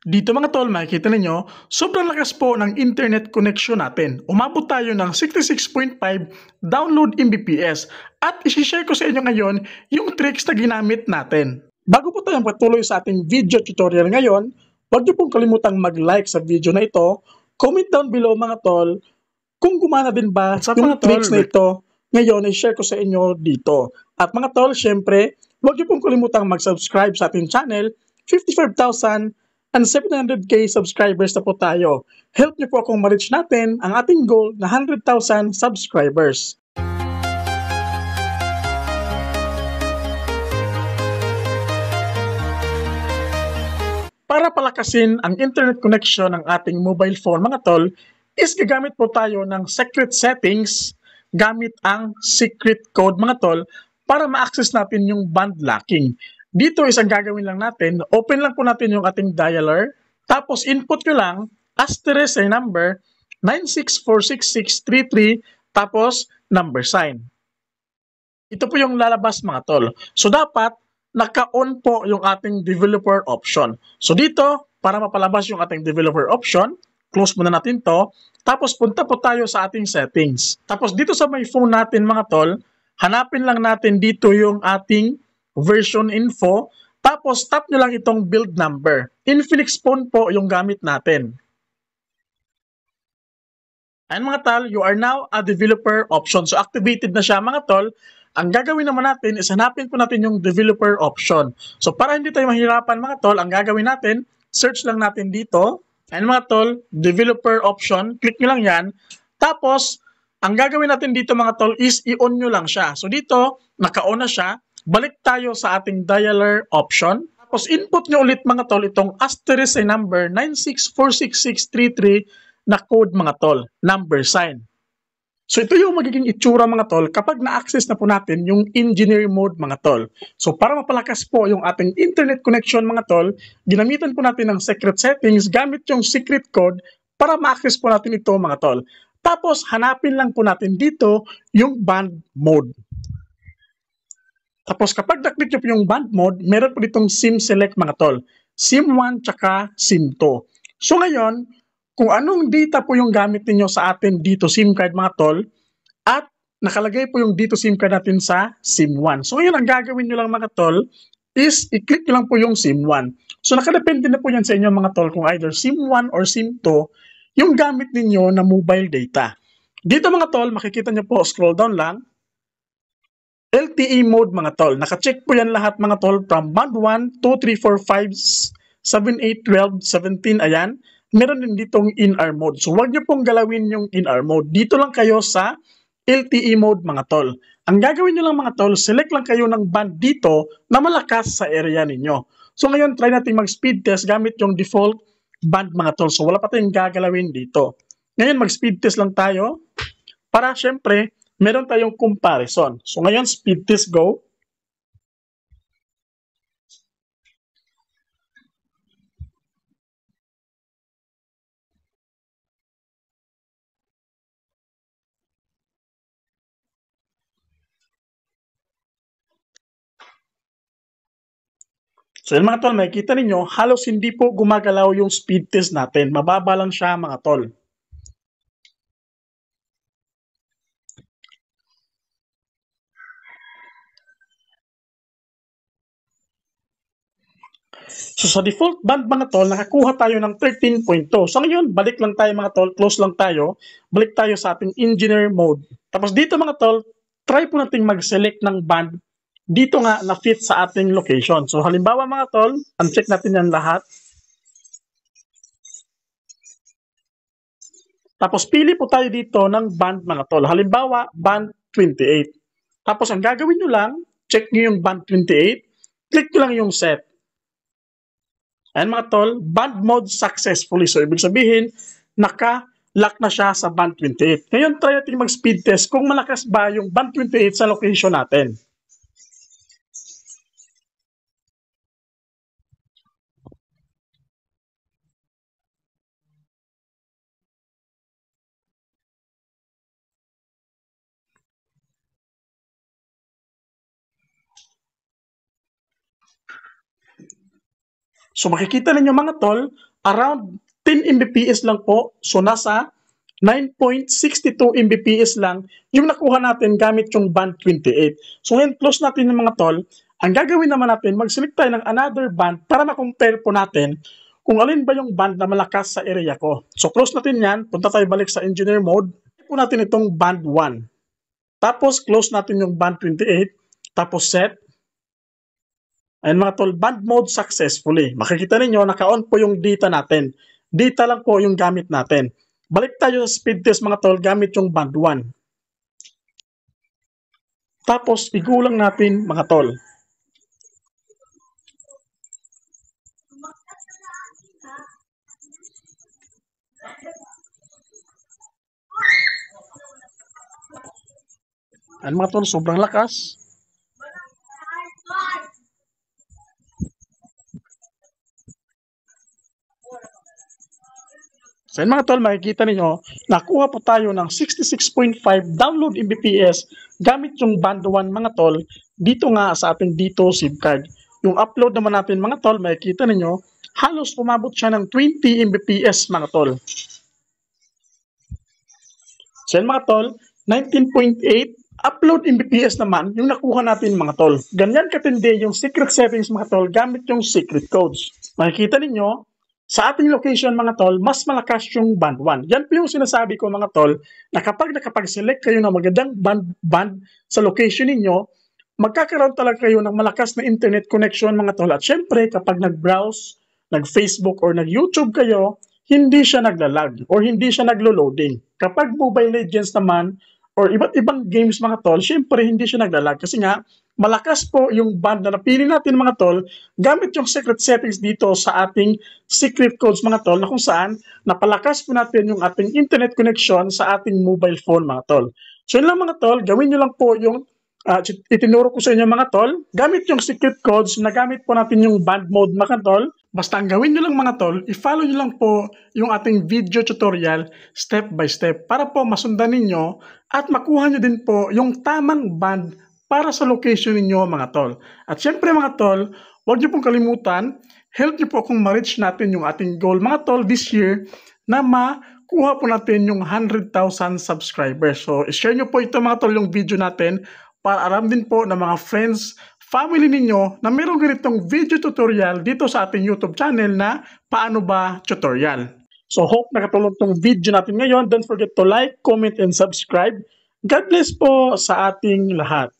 Dito mga tol, makikita ninyo, sobrang lakas po ng internet connection natin. Umabot tayo ng 66.5 download Mbps at isishare ko sa inyo ngayon yung tricks na ginamit natin. Bago po tayong patuloy sa ating video tutorial ngayon, huwag niyo pong kalimutang mag-like sa video na ito, comment down below mga tol, kung gumana din ba yung tricks na ito ngayon i-share ko sa inyo dito. At mga tol, syempre, huwag niyo pong kalimutang mag-subscribe sa ating channel. 55,000 and 700k subscribers na po tayo. Help niyo po akong ma-reach natin ang ating goal na 100,000 subscribers. Para palakasin ang internet connection ng ating mobile phone mga tol, is gagamit po tayo ng secret settings gamit ang secret code mga tol para ma-access natin yung band locking. Dito isang gagawin lang natin, open lang po natin yung ating dialer, tapos input nyo lang, asterisk ay number, 9646633, tapos number sign. Ito po yung lalabas mga tol. So dapat, naka-on po yung ating developer option. So dito, para mapalabas yung ating developer option, close muna natin to, tapos punta po tayo sa ating settings. Tapos dito sa may phone natin mga tol, hanapin lang natin dito yung ating version info, tapos tap nyo lang itong build number. Infinix phone po yung gamit natin. And mga tol, you are now a developer option. So activated na siya mga tol. Ang gagawin naman natin is hanapin po natin yung developer option. So para hindi tayo mahirapan mga tol, ang gagawin natin, search lang natin dito. And mga tol, developer option, click nyo lang yan. Tapos, ang gagawin natin dito mga tol is i-on nyo lang siya. So dito, naka-on na siya. Balik tayo sa ating dialer option. Tapos input nyo ulit mga tol itong asterisk ay number 9646633 na code mga tol, number sign. So ito yung magiging itsura mga tol kapag na-access na po natin yung engineer mode mga tol. So para mapalakas po yung ating internet connection mga tol, ginamitan po natin ng secret settings gamit yung secret code para ma-access po natin ito mga tol. Tapos hanapin lang po natin dito yung band mode. Tapos kapag na-click nyo po yung band mode, meron po ditong SIM select mga tol. SIM 1 tsaka SIM 2. So ngayon, kung anong data po yung gamit niyo sa atin dito SIM card mga tol, at nakalagay po yung dito SIM card natin sa SIM 1. So ngayon, ang gagawin nyo lang mga tol, is i-click nyo lang po yung SIM 1. So nakadepende na po yan sa inyo mga tol kung either SIM 1 or SIM 2 yung gamit ninyo na mobile data. Dito mga tol, makikita nyo po, scroll down lang, LTE mode mga tol. Naka-check po yan lahat mga tol from band 1, 2, 3, 4, 5, 7, 8, 12, 17, ayan. Meron din ditong in-air mode. So huwag nyo pong galawin yung in-air mode. Dito lang kayo sa LTE mode mga tol. Ang gagawin nyo lang mga tol, select lang kayo ng band dito na malakas sa area ninyo. So ngayon, try natin mag-speed test gamit yung default band mga tol. So wala pa tayong gagalawin dito. Ngayon, mag-speed test lang tayo para syempre, meron tayong comparison. So ngayon, speed test go. So yun mga tol, makikita ninyo, halos hindi po gumagalaw yung speed test natin. Mababa lang siya mga tol. So sa default band mga tol, nakakuha tayo ng 13.2. So ngayon, balik lang tayo mga tol, close lang tayo. Balik tayo sa ating engineer mode. Tapos dito mga tol, try po nating mag-select ng band dito nga na fit sa ating location. So halimbawa mga tol, uncheck natin yan lahat. Tapos pili po tayo dito ng band mga tol. Halimbawa, band 28. Tapos ang gagawin nyo lang, check nyo yung band 28, click nyo lang yung set. Ayan mga tol, band mode successfully. So ibig sabihin, naka-lock na siya sa band 28. Ngayon, try natin mag-speed test kung malakas ba yung band 28 sa location natin. So makikita ninyo mga tol, around 10 Mbps lang po. So nasa 9.62 Mbps lang yung nakuha natin gamit yung band 28. So ngayon, close natin yung mga tol. Ang gagawin naman natin, mag-select tayo ng another band para ma-compare po natin kung alin ba yung band na malakas sa area ko. So close natin yan. Punta tayo balik sa engineer mode. Po natin itong band 1. Tapos close natin yung band 28. Tapos set. Ayan mga tol, band mode successfully. Makikita ninyo, naka-on po yung data natin. Data lang po yung gamit natin. Balik tayo sa speed test mga tol gamit yung band 1. Tapos igulang natin mga tol. Ayan mga tol, sobrang lakas. So yun mga tol, makikita ninyo, nakuha po tayo ng 66.5 download Mbps gamit yung band 1 mga tol, dito nga sa ating dito SIM card. Yung upload naman natin mga tol, makikita ninyo, halos umabot siya ng 20 Mbps mga tol. So yun mga tol, 19.8 upload Mbps naman yung nakuha natin mga tol. Ganyan katindi yung secret settings mga tol gamit yung secret codes. Makikita ninyo, sa ating location mga tol, mas malakas yung band 1. Yan po yung sinasabi ko mga tol, na kapag nakapag-select kayo ng magandang band sa location ninyo, magkakaroon talaga kayo ng malakas na internet connection mga tol. At syempre, kapag nag-browse, nag-Facebook or nag-YouTube kayo, hindi siya naglalag or hindi siya naglo-loading. Kapag Mobile Legends naman or iba't ibang games mga tol, syempre hindi siya naglalag kasi nga malakas po yung band na napili natin mga tol gamit yung secret settings dito sa ating secret codes mga tol na kung saan napalakas po natin yung ating internet connection sa ating mobile phone mga tol. So yun lang mga tol, gawin nyo lang po yung itinuro ko sa inyo mga tol, gamit yung secret codes na gamit po natin yung band mode mga tol. Basta ang gawin nyo lang mga tol, i-follow nyo lang po yung ating video tutorial step by step para po masundan ninyo at makuha nyo din po yung tamang band para sa location ninyo mga tol. At syempre mga tol, huwag nyo pong kalimutan, help nyo po kung ma-reach natin yung ating goal mga tol this year na makuha po natin yung 100,000 subscribers. So, share nyo po ito mga tol yung video natin para alam din po ng mga friends, family ninyo na mayroong ganitong video tutorial dito sa ating YouTube channel na Paano Ba Tutorial. So hope nakatulong tong video natin ngayon. Don't forget to like, comment, and subscribe. God bless po sa ating lahat.